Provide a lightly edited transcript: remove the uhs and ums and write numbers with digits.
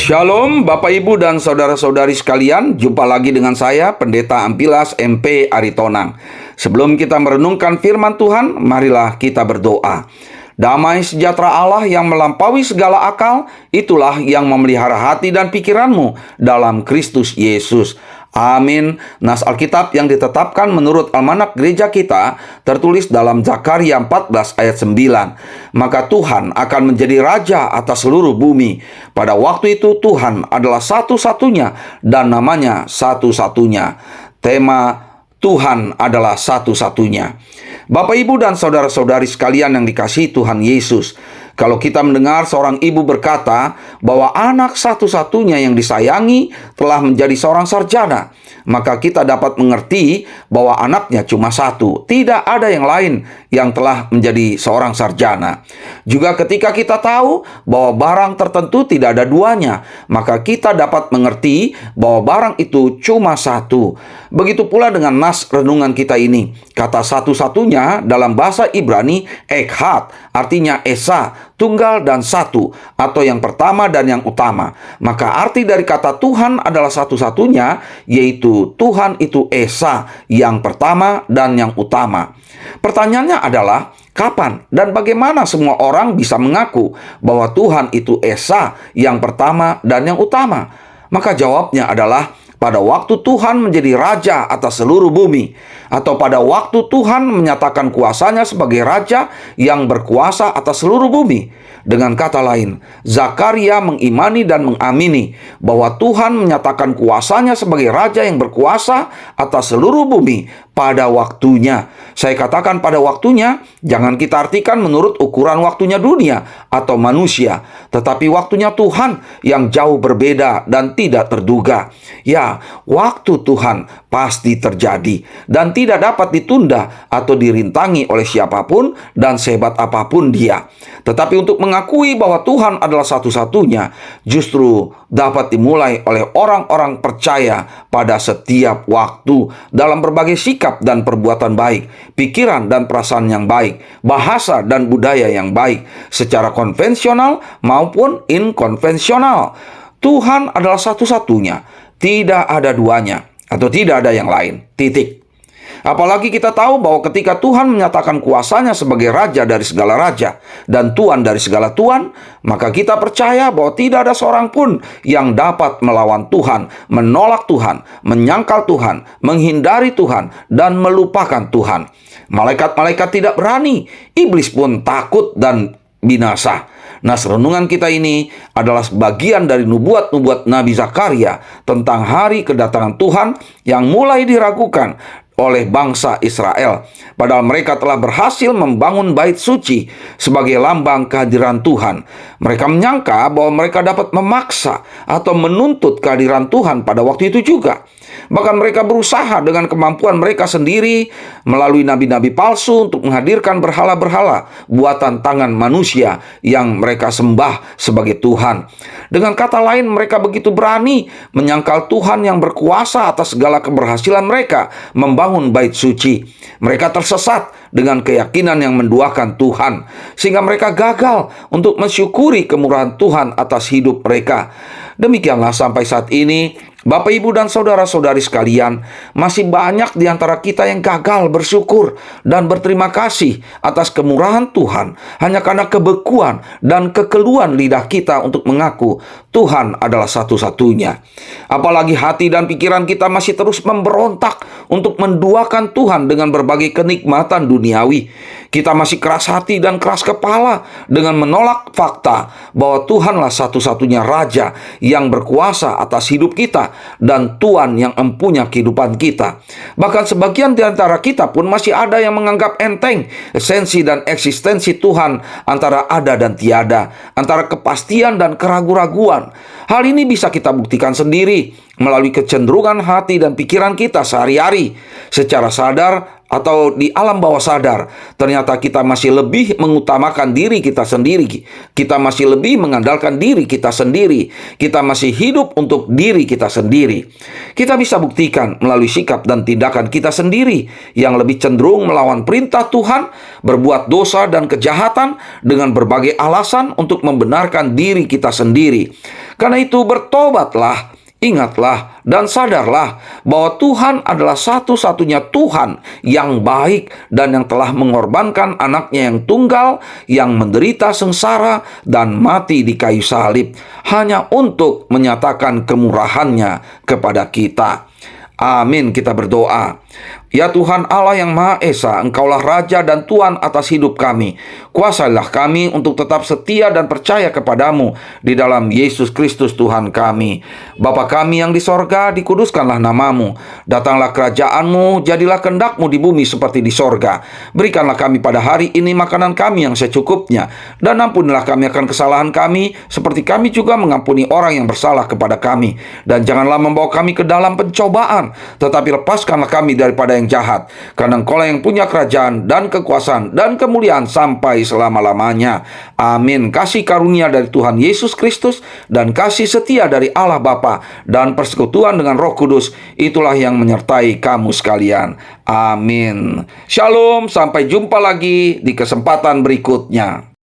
Shalom Bapak Ibu dan Saudara-saudari sekalian. Jumpa lagi dengan saya Pendeta Ampilas MP Aritonang. Sebelum kita merenungkan firman Tuhan, marilah kita berdoa. Damai sejahtera Allah yang melampaui segala akal, itulah yang memelihara hati dan pikiranmu dalam Kristus Yesus. Amin. Nas Alkitab yang ditetapkan menurut almanak gereja kita tertulis dalam Zakaria 14 ayat 9. Maka Tuhan akan menjadi raja atas seluruh bumi. Pada waktu itu Tuhan adalah satu-satunya dan namanya satu-satunya. Tema Tuhan adalah satu-satunya. Bapak, Ibu, dan saudara-saudari sekalian yang dikasihi Tuhan Yesus, kalau kita mendengar seorang ibu berkata bahwa anak satu-satunya yang disayangi telah menjadi seorang sarjana, maka kita dapat mengerti bahwa anaknya cuma satu. Tidak ada yang lain yang telah menjadi seorang sarjana. Juga ketika kita tahu bahwa barang tertentu tidak ada duanya, maka kita dapat mengerti bahwa barang itu cuma satu. Begitu pula dengan nas renungan kita ini. Kata satu-satunya dalam bahasa Ibrani Echad, artinya esa, tunggal dan satu, atau yang pertama dan yang utama. Maka arti dari kata Tuhan adalah satu-satunya, yaitu Tuhan itu esa, yang pertama dan yang utama. Pertanyaannya adalah, kapan dan bagaimana semua orang bisa mengaku bahwa Tuhan itu esa, yang pertama dan yang utama? Maka jawabnya adalah, pada waktu Tuhan menjadi raja atas seluruh bumi, atau pada waktu Tuhan menyatakan kuasanya sebagai raja yang berkuasa atas seluruh bumi. Dengan kata lain, Zakaria mengimani dan mengamini bahwa Tuhan menyatakan kuasanya sebagai raja yang berkuasa atas seluruh bumi pada waktunya. Saya katakan pada waktunya, jangan kita artikan menurut ukuran waktunya dunia atau manusia, tetapi waktunya Tuhan yang jauh berbeda dan tidak terduga. Ya, waktu Tuhan pasti terjadi dan tidak dapat ditunda atau dirintangi oleh siapapun dan sehebat apapun dia. Tetapi untuk mengakui bahwa Tuhan adalah satu-satunya, justru dapat dimulai oleh orang-orang percaya pada setiap waktu dalam berbagai sikap dan perbuatan baik, pikiran dan perasaan yang baik, bahasa dan budaya yang baik, secara konvensional maupun inkonvensional. Tuhan adalah satu-satunya, tidak ada duanya, atau tidak ada yang lain. Titik. Apalagi kita tahu bahwa ketika Tuhan menyatakan kuasanya sebagai raja dari segala raja dan tuan dari segala tuan, maka kita percaya bahwa tidak ada seorang pun yang dapat melawan Tuhan, menolak Tuhan, menyangkal Tuhan, menghindari Tuhan, dan melupakan Tuhan. Malaikat-malaikat tidak berani, iblis pun takut dan binasa. Nas renungan kita ini adalah sebagian dari nubuat-nubuat Nabi Zakaria tentang hari kedatangan Tuhan yang mulai diragukan oleh bangsa Israel. Padahal mereka telah berhasil membangun bait suci sebagai lambang kehadiran Tuhan. Mereka menyangka bahwa mereka dapat memaksa atau menuntut kehadiran Tuhan pada waktu itu juga. Bahkan mereka berusaha dengan kemampuan mereka sendiri melalui nabi-nabi palsu untuk menghadirkan berhala-berhala buatan tangan manusia yang mereka sembah sebagai Tuhan. Dengan kata lain, mereka begitu berani menyangkal Tuhan yang berkuasa atas segala keberhasilan mereka membangun bait suci. Mereka tersesat dengan keyakinan yang menduakan Tuhan, sehingga mereka gagal untuk mensyukuri kemurahan Tuhan atas hidup mereka. Demikianlah sampai saat ini, Bapak, Ibu, dan saudara-saudari sekalian, masih banyak di antara kita yang gagal bersyukur dan berterima kasih atas kemurahan Tuhan hanya karena kebekuan dan kekeluhan lidah kita untuk mengaku Tuhan adalah satu-satunya. Apalagi hati dan pikiran kita masih terus memberontak untuk menduakan Tuhan dengan berbagai kenikmatan duniawi. Kita masih keras hati dan keras kepala dengan menolak fakta bahwa Tuhanlah satu-satunya raja yang berkuasa atas hidup kita dan Tuhan yang empunya kehidupan kita. Bahkan sebagian di antara kita pun masih ada yang menganggap enteng esensi dan eksistensi Tuhan antara ada dan tiada, antara kepastian dan keraguan-raguan. Hal ini bisa kita buktikan sendiri melalui kecenderungan hati dan pikiran kita sehari-hari. Secara sadar atau di alam bawah sadar, ternyata kita masih lebih mengutamakan diri kita sendiri. Kita masih lebih mengandalkan diri kita sendiri. Kita masih hidup untuk diri kita sendiri. Kita bisa buktikan melalui sikap dan tindakan kita sendiri yang lebih cenderung melawan perintah Tuhan, berbuat dosa dan kejahatan dengan berbagai alasan untuk membenarkan diri kita sendiri. Karena itu bertobatlah, ingatlah dan sadarlah bahwa Tuhan adalah satu-satunya Tuhan yang baik dan yang telah mengorbankan anaknya yang tunggal, yang menderita sengsara dan mati di kayu salib, hanya untuk menyatakan kemurahannya kepada kita. Amin, kita berdoa. Ya Tuhan Allah yang Maha Esa, Engkaulah Raja dan Tuhan atas hidup kami. Kuasailah kami untuk tetap setia dan percaya kepadamu di dalam Yesus Kristus Tuhan kami. Bapa kami yang di sorga, dikuduskanlah namamu. Datanglah kerajaanmu, jadilah kehendakmu di bumi seperti di sorga. Berikanlah kami pada hari ini makanan kami yang secukupnya. Dan ampunilah kami akan kesalahan kami, seperti kami juga mengampuni orang yang bersalah kepada kami. Dan janganlah membawa kami ke dalam pencobaan, tetapi lepaskanlah kami daripada yang jahat, karena Engkaulah yang punya kerajaan dan kekuasaan dan kemuliaan sampai selama-lamanya. Amin. Kasih karunia dari Tuhan Yesus Kristus dan kasih setia dari Allah Bapa dan persekutuan dengan Roh Kudus, itulah yang menyertai kamu sekalian. Amin. Shalom, sampai jumpa lagi di kesempatan berikutnya.